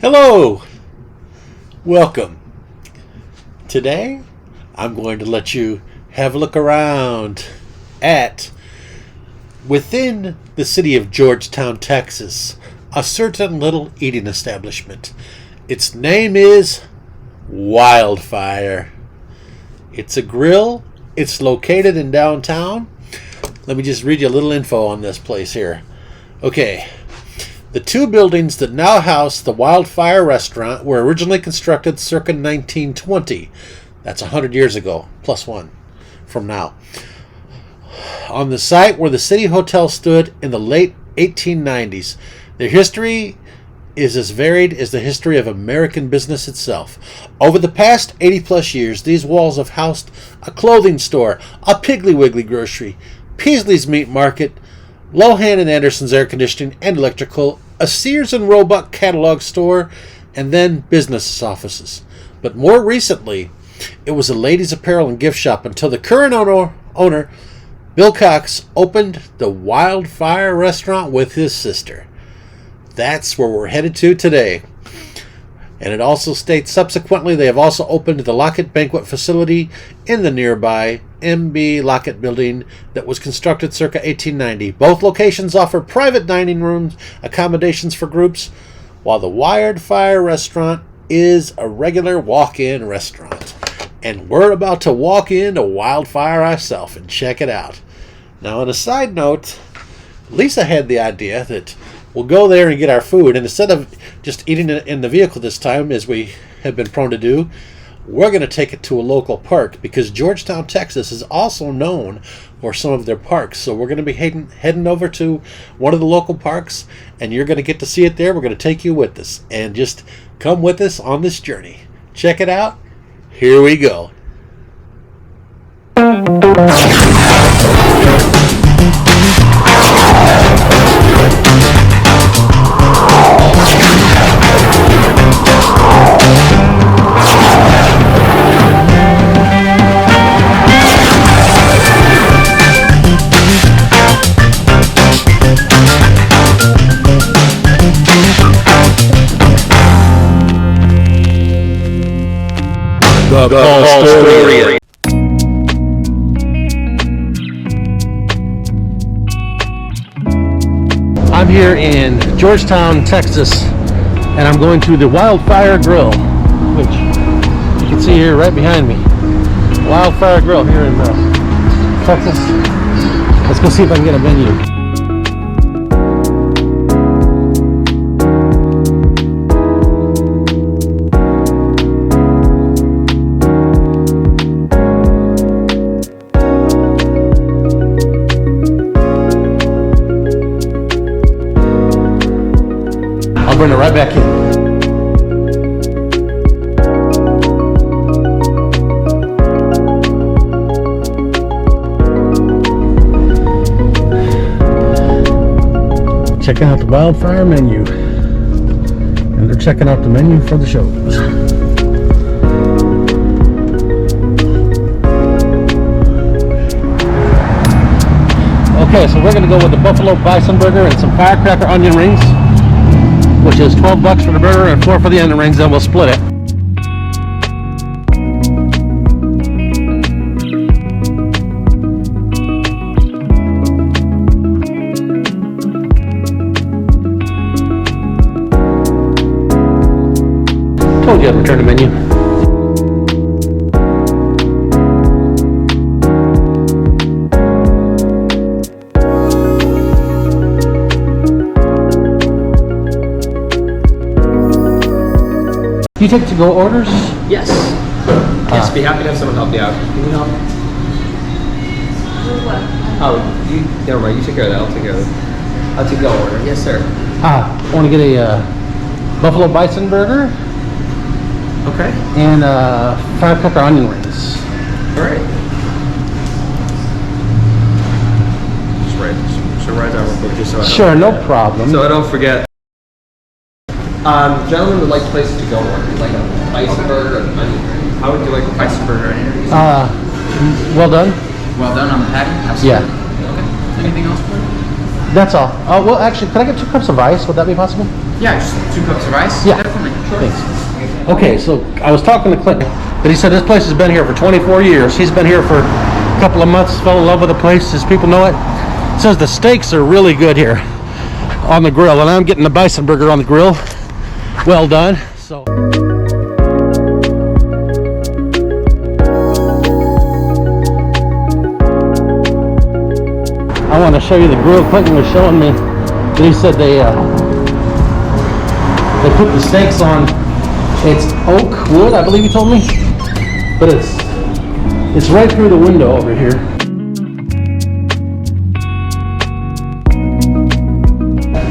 Hello, welcome. Today, I'm going to let you have a look around at, within the city of Georgetown, Texas, a certain little eating establishment. Its name is Wildfire. It's a grill. It's located in downtown. Let me just read you a little info on this place here. Okay. The two buildings that now house the Wildfire restaurant were originally constructed circa 1920. That's 100 years ago, plus one from now. On the site where the City Hotel stood in the late 1890s. Their history is as varied as the history of American business itself. Over the past 80 plus years, these walls have housed a clothing store, a Piggly Wiggly grocery, Peasley's Meat Market, Lohan and Anderson's Air Conditioning and Electrical, a Sears and Roebuck catalog store, and then business offices. But more recently, it was a ladies' apparel and gift shop until the current owner, Bill Cox, opened the Wildfire restaurant with his sister. That's where we're headed to today. And it also states subsequently they have also opened the Lockett Banquet Facility in the nearby M.B. Lockett building that was constructed circa 1890. Both locations offer private dining rooms, accommodations for groups, while the Wildfire restaurant is a regular walk-in restaurant. And we're about to walk into Wildfire ourselves and check it out. Now, on a side note, Lisa had the idea that we'll go there and get our food, and instead of just eating it in the vehicle this time, as we have been prone to do, we're going to take it to a local park, because Georgetown, Texas is also known for some of their parks. So we're going to be heading over to one of the local parks, and you're going to get to see it there. We're going to take you with us, and just come with us on this journey. Check it out. Here we go. The Paulstorian. I'm here in Georgetown, Texas, and I'm going to the Wildfire Grill, which you can see here right behind me. Wildfire Grill here in Texas. Let's go see if I can get a menu. Bring it right back in. Check out the Wildfire menu. And they're checking out the menu for the shows. Okay, so we're going to go with the Buffalo Bison Burger and some firecracker onion rings, which is $12 for the burger and $4 for the onion rings, then we'll split it. Told you I'd return the menu. Do you take to-go orders? Yes. Yes, be happy to have someone help you out. Can you help? Oh, never mind. You take care of that. I'll take care of it. I'll take-go order. Yes, sir. I want to get a Buffalo Bison Burger. Okay. And firecracker onion rings. All right. Just write down real quick, just so I don't Sure, no forget. problem. So I don't forget. Gentlemen would like to place a to-go order. Like a bison burger and onion ring. How would you like a bison burger and onion ring? Well done. Well done on the patty? Yeah. Absolutely. Okay. Anything else for you? That's all. Well, actually, could I get 2 cups of ice? Would that be possible? Yeah, just 2 cups of ice. Yeah. Definitely. Sure. Thanks. Okay, so I was talking to Clinton, but he said this place has been here for 24 years. He's been here for a couple of months, fell in love with the place, as people know it. Says the steaks are really good here on the grill, and I'm getting the bison burger on the grill. Well done. So I want to show you the grill. Clinton was showing me that he said they put the steaks on. It's oak wood, I believe he told me, but it's right through the window over here.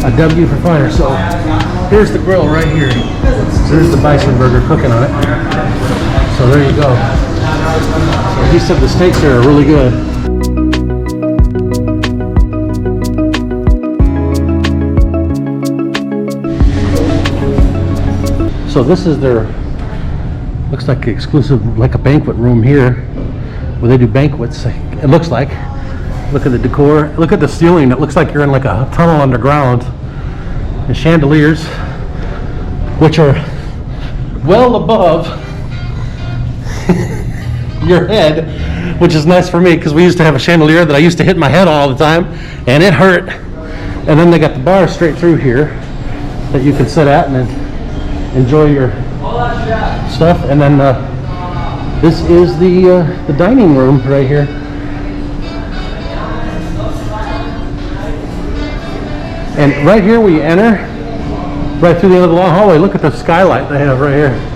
A W for fire. So here's the grill right here. There's the bison burger cooking on it. So there you go. So he said the steaks here are really good. So this is their, looks like exclusive, like a banquet room here, where they do banquets. It looks like. Look at the decor. Look at the ceiling. It looks like you're in like a tunnel underground. The chandeliers, which are well above your head, which is nice for me because we used to have a chandelier that I used to hit my head on all the time, and it hurt. And then they got the bar straight through here that you can sit at and then enjoy your stuff. And then this is the dining room right here. And right here where you enter, right through the end of the long hallway, look at the skylight they have right here.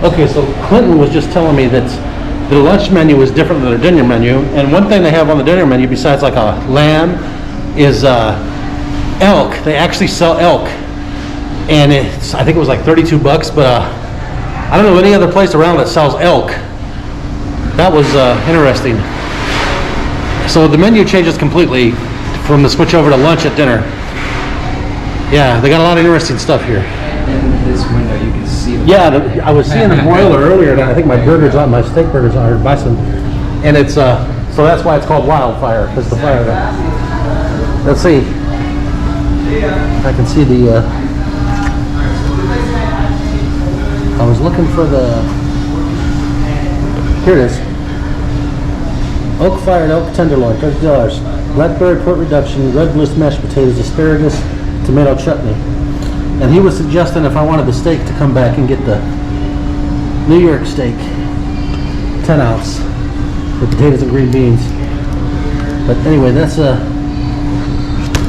Okay, so Clinton was just telling me that the lunch menu is different than their dinner menu, and one thing they have on the dinner menu besides like a lamb is elk. They actually sell elk, and I think it was like 32 bucks, but I don't know any other place around that sells elk. That was interesting. So the menu changes completely from the switch over to lunch at dinner. Yeah, they got a lot of interesting stuff here. In this window, you can see the I was seeing the broiler earlier, and I think my burger's on, my steak burger's on, or bison, and it's so that's why it's called Wildfire, because the fire. Let's see. I can see the. I was looking for the. Here it is. Oak fire and elk tenderloin, $30. Blackberry port reduction, red bliss mashed potatoes, asparagus, tomato chutney. And he was suggesting if I wanted the steak to come back and get the New York steak, 10 ounce, with potatoes and green beans. But anyway, that's a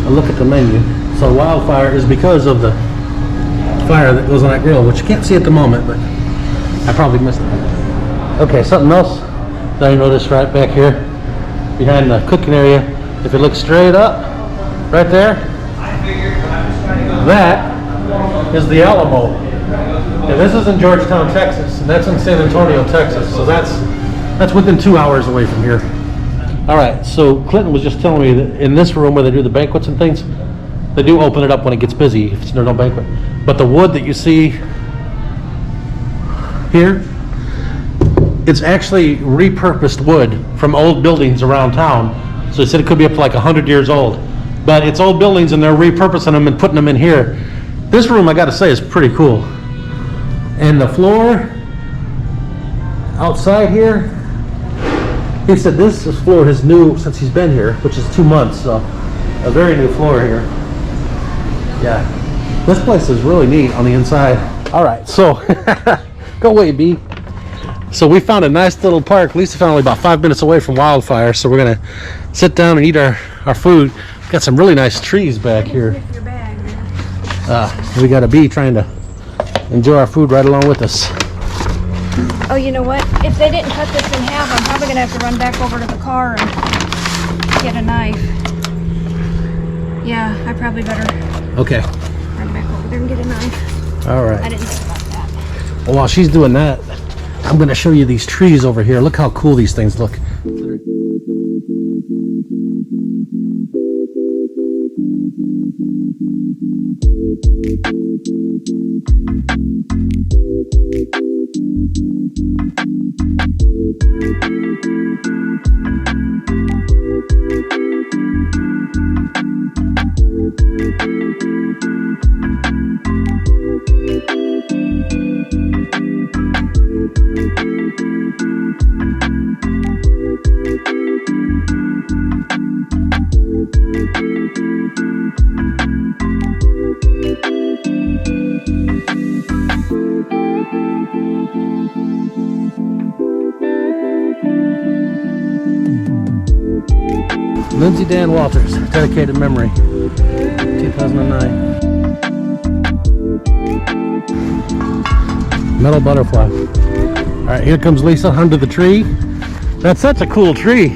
look at the menu. So Wildfire is because of the fire that goes on that grill, which you can't see at the moment, but I probably missed it. Okay, something else that I noticed right back here, behind the cooking area, if you look straight up, right there, that is the Alamo. And this is in Georgetown, Texas, and that's in San Antonio, Texas. So that's within 2 hours away from here. All right, so Clinton was just telling me that in this room where they do the banquets and things, they do open it up when it gets busy if there's no banquet. But the wood that you see here, it's actually repurposed wood from old buildings around town. So he said it could be up to like 100 years old. But it's old buildings and they're repurposing them and putting them in here. This room, I gotta say, is pretty cool. And the floor outside here, he said this floor is new since he's been here, which is 2 months, so a very new floor here. Yeah, this place is really neat on the inside. All right, so Go away, bee. So we found a nice little park. Lisa found only about 5 minutes away from Wildfire. So we're gonna sit down and eat our food. Got some really nice trees back here. We got a bee trying to enjoy our food right along with us. Oh, you know what? If they didn't cut this in half, I'm probably gonna have to run back over to the car and get a knife. Yeah, I probably better Okay. run back over there and get a knife. All right. I didn't think about that. Well, while she's doing that, I'm going to show you these trees over here. Look how cool these things look. Lindsay Dan Walters, dedicated memory, 2009. Metal butterfly. All right, here comes Lisa under the tree. That's such a cool tree.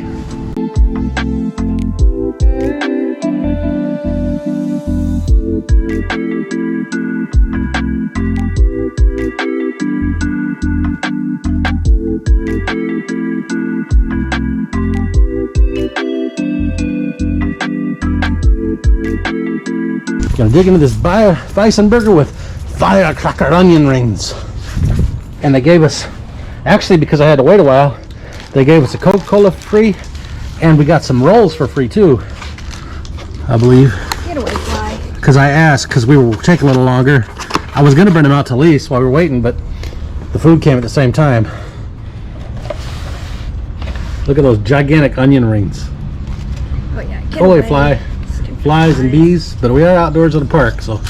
Gonna dig into this bison burger with firecracker onion rings. And they gave us, actually because I had to wait a while, they gave us a Coca-Cola free, and we got some rolls for free too, I believe. Get away, fly. Because I asked, because we were taking a little longer. I was gonna bring them out to Lise while we were waiting, but the food came at the same time. Look at those gigantic onion rings. Oh yeah, get Go away, away. fly. Stupid Flies and bees, but we are outdoors at the park, so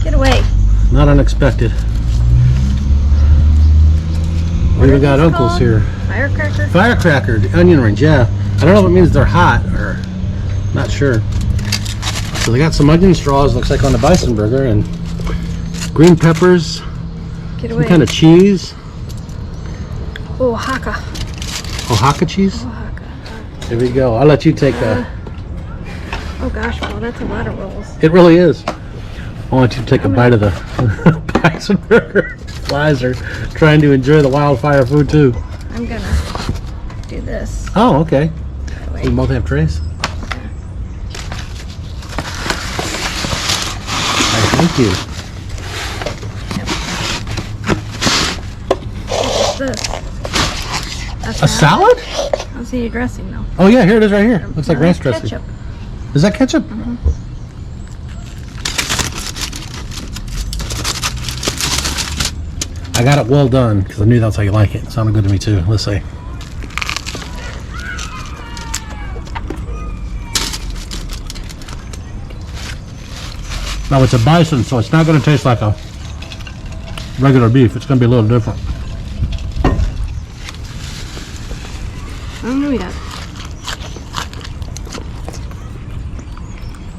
Get away. not unexpected. We even got uncles here. Firecracker? Firecracker, the onion rings, yeah. I don't know if it means they're hot or not sure. So they got some onion straws, looks like on the bison burger, and green peppers, Get some away. kind of cheese. Oaxaca. Oaxaca cheese? Oaxaca. There we go. I'll let you take a. Oh gosh, well that's a lot of rolls. It really is. I want you to take a bite of the bison burger. Flies are trying to enjoy the Wildfire food too. I'm gonna do this. Oh, okay. That way. We both have trays. Thank you. What's this? A salad? I don't see any dressing though. Oh yeah, here it is right here. Looks like No, ranch that's dressing. ketchup. Is that ketchup? I got it well done because I knew that's how you like it. It sounded good to me too. Let's see. Now it's a bison, so it's not going to taste like a regular beef. It's going to be a little different. I don't know yet.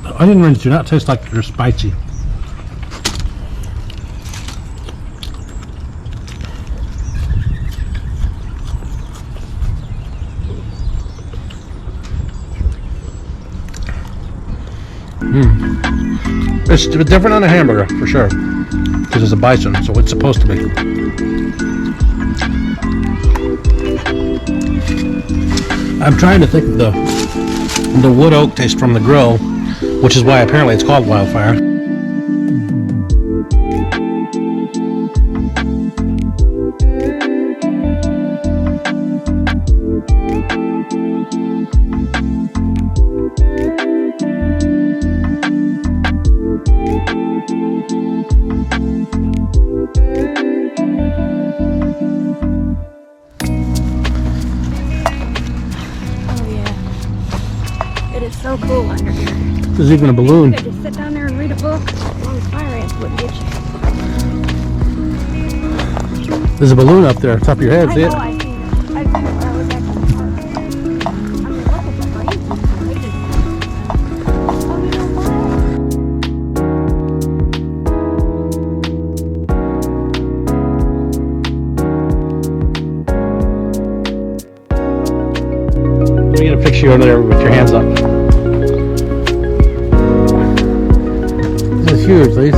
The onion rings do not taste like they're spicy. It's different on a hamburger, for sure. Because it's a bison, so it's supposed to be. I'm trying to think of the wood oak taste from the grill, which is why apparently it's called Wildfire. So cool under here. There's even a balloon. You could just sit down there and read a book. As long as fire ants wouldn't get you. There's a balloon up there, top of your head. I See know, it? I seen it. I seen it when I was at the park. I mean, look at the rain. Oh, you know what? Let me get a picture over there with your hands up. This is huge, Lise.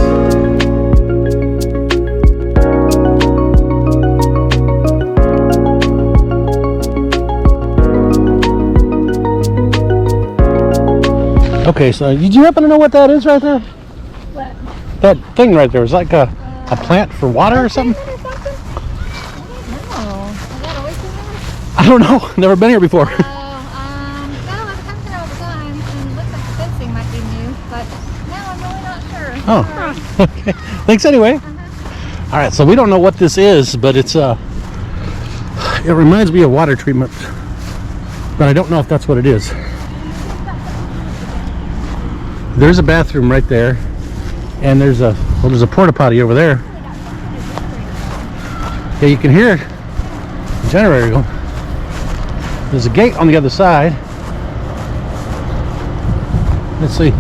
Okay, so did you happen to know what that is right there? What? That thing right there is like a plant for water or something? Or something? No. Is that always been there? I don't know. Never been here before. No, it comes in all the time, and it looks like the fencing might be new, but no, I'm really not sure. Oh, okay. Thanks anyway. All right, so we don't know what this is, but it reminds me of water treatment, but I don't know if that's what it is. There's a bathroom right there, and there's a porta potty over there. Yeah, you can hear the generator going. There's a gate on the other side. Let's see.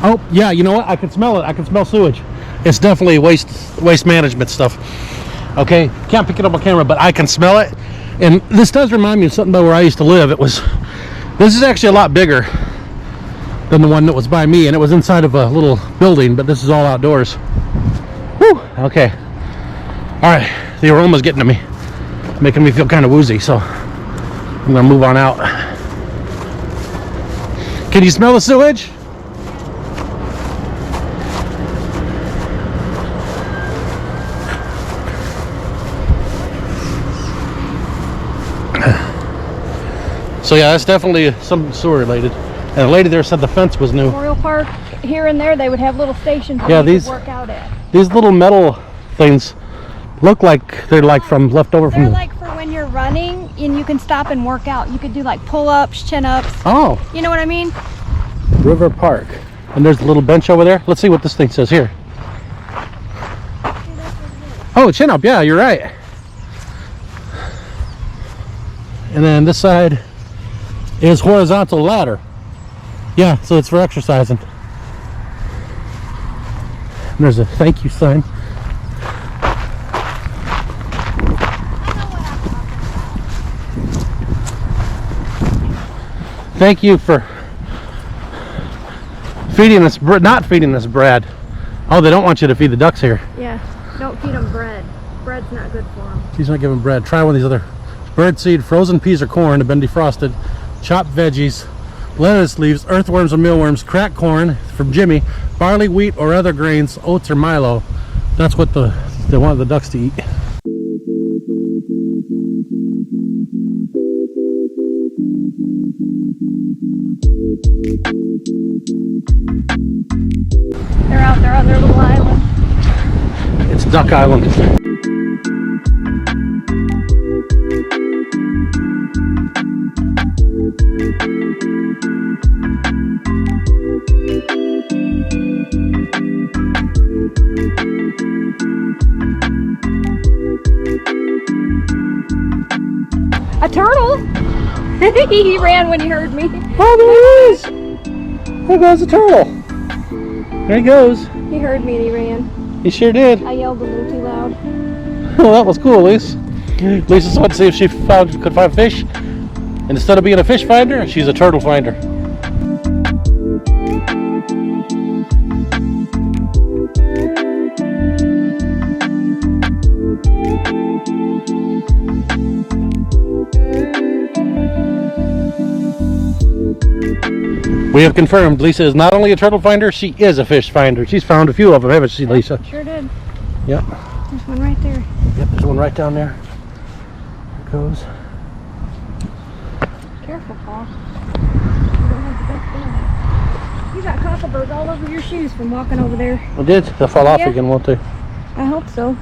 Oh, yeah, you know what? I can smell it. I can smell sewage. It's definitely waste management stuff. Okay, can't pick it up on camera, but I can smell it. And this does remind me of something about where I used to live. This is actually a lot bigger than the one that was by me, and it was inside of a little building, but this is all outdoors. Whew, okay. All right, the aroma's getting to me, making me feel kind of woozy, so I'm gonna move on out. Can you smell the sewage? So yeah, that's definitely some sewer related. And the lady there said the fence was new. Memorial Park, here and there, they would have little stations where Yeah, you these- could work out at. These little metal things look like they're like from left over from They're the... like for when you're running and you can stop and work out. You could do like pull-ups, chin-ups. Oh, You know what I mean? River Park. And there's a little bench over there. Let's see what this thing says here. Oh, chin up. Yeah, you're right. And then this side is horizontal ladder. Yeah, so it's for exercising. And there's a thank you sign. Thank you for feeding us, not feeding us bread. Oh, they don't want you to feed the ducks here. Yeah, don't feed them bread. Bread's not good for them. She's not giving bread. Try one of these other birdseed, frozen peas or corn have been defrosted, chopped veggies, lettuce leaves, earthworms or mealworms, cracked corn from Jimmy, barley, wheat or other grains, oats or Milo. That's what they want the ducks to eat. They're out there on their little island. It's Duck Island. A turtle? He ran when he heard me. Oh, there he is! There goes the turtle. There he goes. He heard me and he ran. He sure did. I yelled a little too loud. Well, that was cool, Lise. Lisa's wanted to see if she could find fish. And instead of being a fish finder, she's a turtle finder. We have confirmed Lisa is not only a turtle finder, she is a fish finder. She's found a few of them, haven't she, Lisa? Sure did. Yep. There's one right there. Yep, there's one right down there. There it goes. Careful, Paul. You don't have the best balance. You got cockleburrs all over your shoes from walking over there. It did. They'll fall off Yeah. again, won't they? I hope so.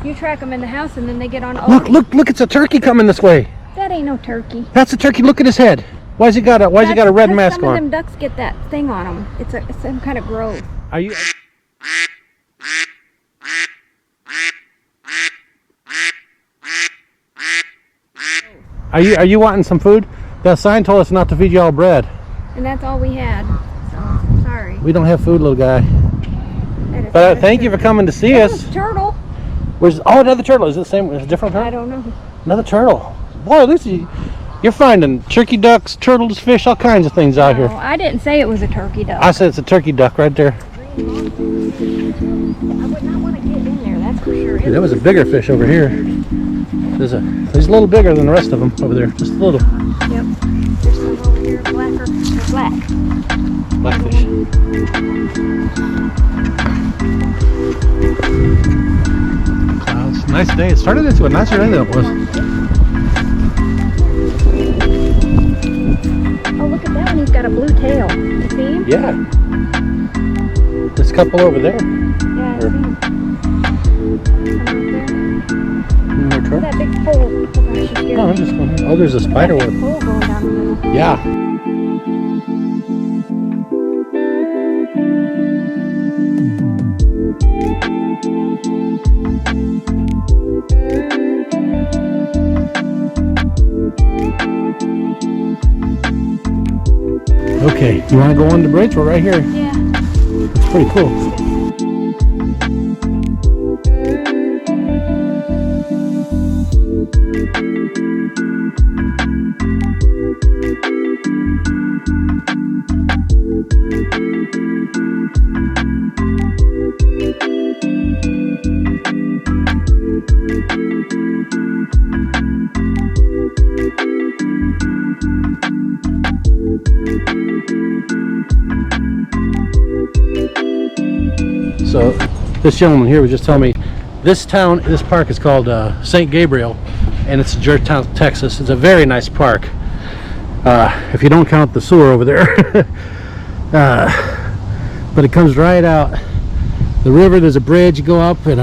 You track them in the house and then they get on. Look! It's a turkey coming this way. That ain't no turkey. That's a turkey. Look at his head. Why's he got a red mask Some of on? them ducks get that thing on them. It's some kind of growth. Are you? Are you wanting some food? That sign told us not to feed y'all bread. And that's all we had. So sorry. We don't have food, little guy. But thank you for coming to see us. Turtle. Where's another turtle? Is it the same? Is it a different turtle? I don't know. Another turtle. Boy, at least you're finding turkey ducks, turtles, fish, all kinds of things out here. I didn't say it was a turkey duck. I said it's a turkey duck right there. I would not want to get in there, that's for sure. Yeah, that was a bigger fish over here. He's a little bigger than the rest of them over there, just a little. Yep. There's some over here, blacker. They're black. Blackfish. Clouds. Nice day. It started into a nicer day than it was. Oh, look at that one. He's got a blue tail. You see him? Yeah. This couple over there. Yeah, I see him. More Look turtle. at that big pole. Oh, gosh, you scared No, I'm me. just going. Oh, there's a spider That web. big pole going down the middle. Yeah. Okay, you want to go on the bridge? We're right here. Yeah. It's pretty cool. So this gentleman here was just telling me this park is called San Gabriel, and it's in Georgetown, Texas. It's a very nice park, if you don't count the sewer over there. But it comes right out the river. There's a bridge you go up, and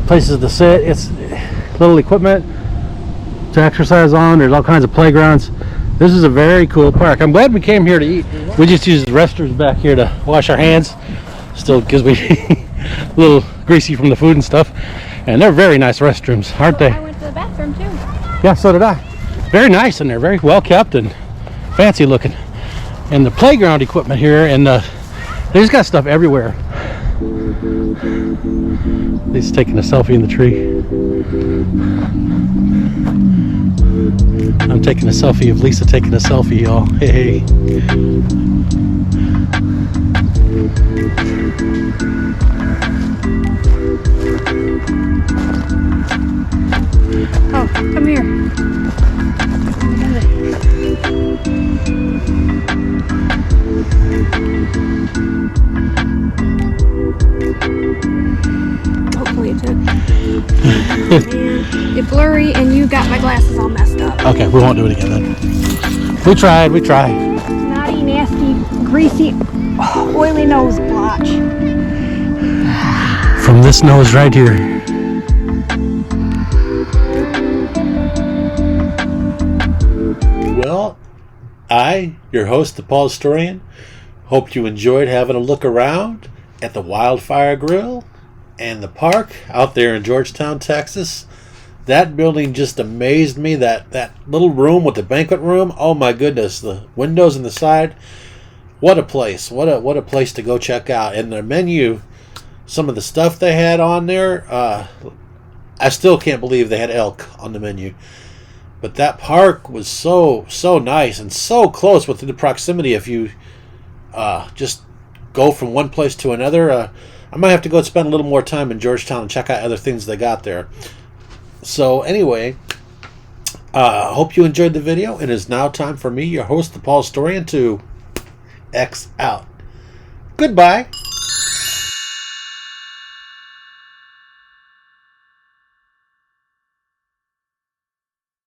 places to sit. It's little equipment to exercise on. There's all kinds of playgrounds. This is a very cool park. I'm glad we came here to eat. We just use the restrooms back here to wash our hands. Still gives me a little greasy from the food and stuff. And they're very nice restrooms, aren't they? I went to the bathroom too. Yeah, so did I. Very nice in there, very well kept and fancy looking. And the playground equipment here, and they just got stuff everywhere. He's taking a selfie in the tree. I'm taking a selfie of Lisa taking a selfie, y'all. Hey, Oh, come here. Hopefully it took. Man, it's blurry and you got my glasses all messed up. Okay, we won't do it again then. We tried. Snotty, nasty, greasy, oily nose blotch. From this nose right here. Well, I, your host, the Paulstorian, hope you enjoyed having a look around at the Wildfire Grill and the park out there in Georgetown, Texas. That building just amazed me. That little room with the banquet room. Oh my goodness, the windows in the side. What a place! What a place to go check out. And the menu, some of the stuff they had on there. I still can't believe they had elk on the menu. But that park was so nice and so close within the proximity. If you just go from one place to another, I might have to go spend a little more time in Georgetown and check out other things they got there. So anyway, hope you enjoyed the video. It is now time for me, your host, the Paulstorian, to X out. Goodbye.